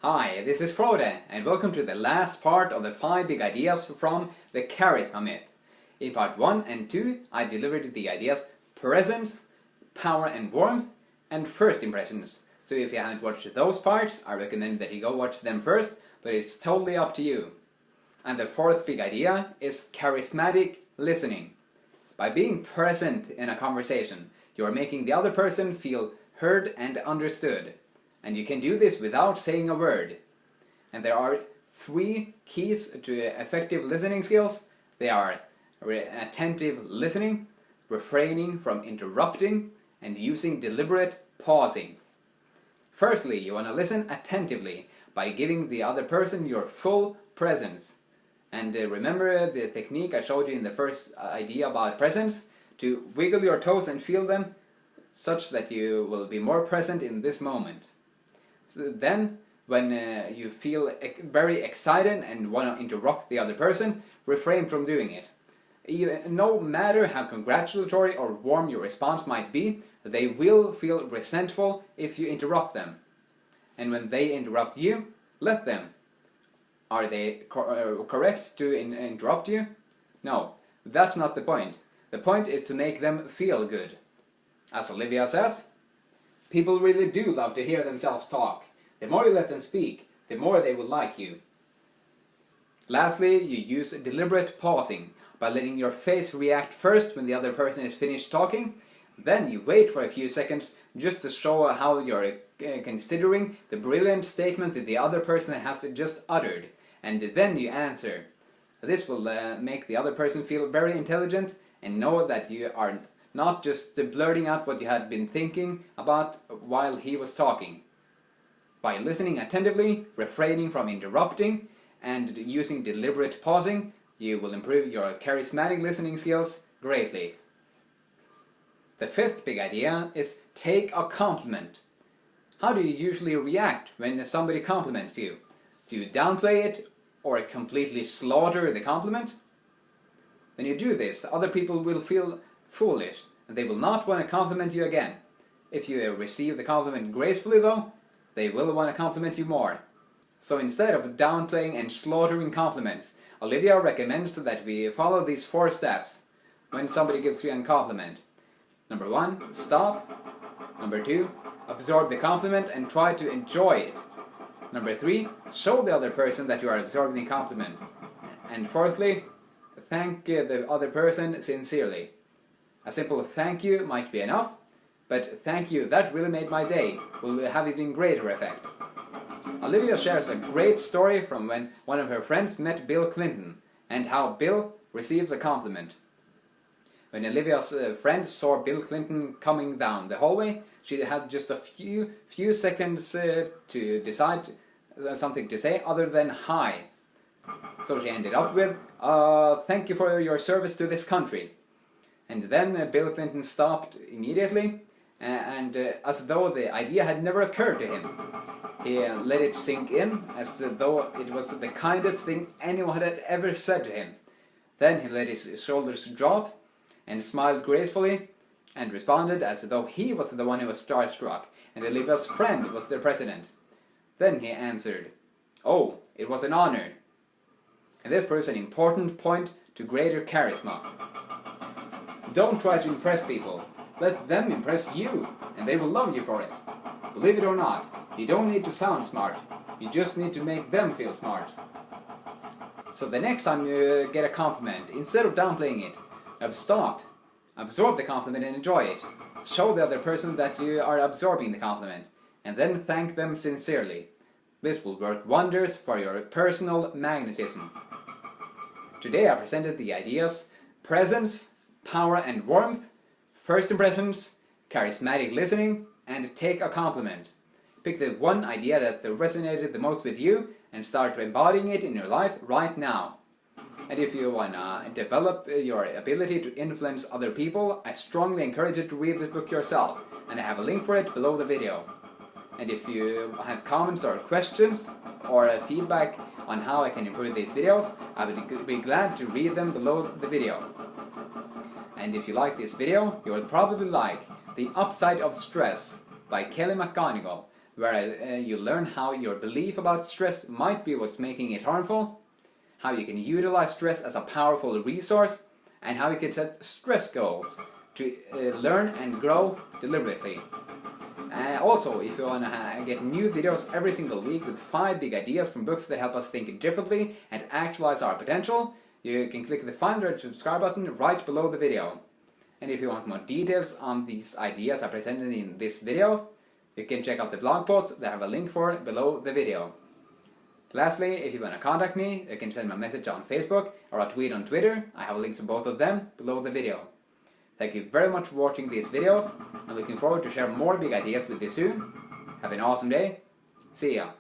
Hi, this is Frode, and welcome to the last part of the 5 big ideas from the Charisma myth. In part 1 and 2, I delivered the ideas presence, power and warmth, and first impressions. So if you haven't watched those parts, I recommend that you go watch them first, but it's totally up to you. And the 4th big idea is charismatic listening. By being present in a conversation, you are making the other person feel heard and understood. And you can do this without saying a word. And there are 3 keys to effective listening skills. They are attentive listening, refraining from interrupting, and using deliberate pausing. Firstly, you want to listen attentively by giving the other person your full presence. And remember the technique I showed you in the first idea about presence? To wiggle your toes and feel them, such that you will be more present in this moment. So then, when you feel very excited and want to interrupt the other person, refrain from doing it. No matter how congratulatory or warm your response might be, they will feel resentful if you interrupt them. And when they interrupt you, let them. Are they correct to interrupt you? No, that's not the point. The point is to make them feel good. As Olivia says, people really do love to hear themselves talk. The more you let them speak, the more they will like you. Lastly, you use deliberate pausing by letting your face react first when the other person is finished talking. Then you wait for a few seconds just to show how you're considering the brilliant statement that the other person has just uttered. And then you answer. This will make the other person feel very intelligent and know that you are not just blurting out what you had been thinking about while he was talking. By listening attentively, refraining from interrupting, and using deliberate pausing, you will improve your charismatic listening skills greatly. The 5th big idea is take a compliment. How do you usually react when somebody compliments you? Do you downplay it or completely slaughter the compliment? When you do this, other people will feel foolish and they will not want to compliment you again. If you receive the compliment gracefully though, they will want to compliment you more. So instead of downplaying and slaughtering compliments, Olivia recommends that we follow these 4 steps when somebody gives you a compliment. Number 1, stop. Number 2, absorb the compliment and try to enjoy it. Number 3, show the other person that you are absorbing the compliment. And fourthly, thank the other person sincerely. A simple thank you might be enough, but thank you, that really made my day, will have even greater effect. Olivia shares a great story from when one of her friends met Bill Clinton, and how Bill receives a compliment. When Olivia's friend saw Bill Clinton coming down the hallway, she had just a few seconds to decide something to say other than hi. So she ended up with, thank you for your service to this country. And then Bill Clinton stopped immediately, and as though the idea had never occurred to him. He let it sink in, as though it was the kindest thing anyone had ever said to him. Then he let his shoulders drop, and smiled gracefully, and responded as though he was the one who was starstruck, and Olivia's friend was the president. Then he answered, "Oh, it was an honor." And this proves an important point to greater charisma. Don't try to impress people. Let them impress you, and they will love you for it. Believe it or not, you don't need to sound smart. You just need to make them feel smart. So the next time you get a compliment, instead of downplaying it, stop. Absorb the compliment and enjoy it. Show the other person that you are absorbing the compliment, and then thank them sincerely. This will work wonders for your personal magnetism. Today I presented the ideas presence, power and warmth, first impressions, charismatic listening, and take a compliment. Pick the one idea that resonated the most with you and start embodying it in your life right now. And if you want to develop your ability to influence other people, I strongly encourage you to read this book yourself, and I have a link for it below the video. And if you have comments or questions or feedback on how I can improve these videos, I would be glad to read them below the video. And if you like this video, you will probably like The Upside of Stress by Kelly McGonigal, where you learn how your belief about stress might be what's making it harmful, how you can utilize stress as a powerful resource, and how you can set stress goals to learn and grow deliberately. Also, if you want to get new videos every single week with 5 big ideas from books that help us think differently and actualize our potential, you can click the find red subscribe button right below the video. And if you want more details on these ideas I presented in this video, you can check out the blog post that I have a link for below the video. Lastly, if you want to contact me, you can send me a message on Facebook or a tweet on Twitter. I have links to both of them below the video. Thank you very much for watching these videos. I'm looking forward to share more big ideas with you soon. Have an awesome day. See ya.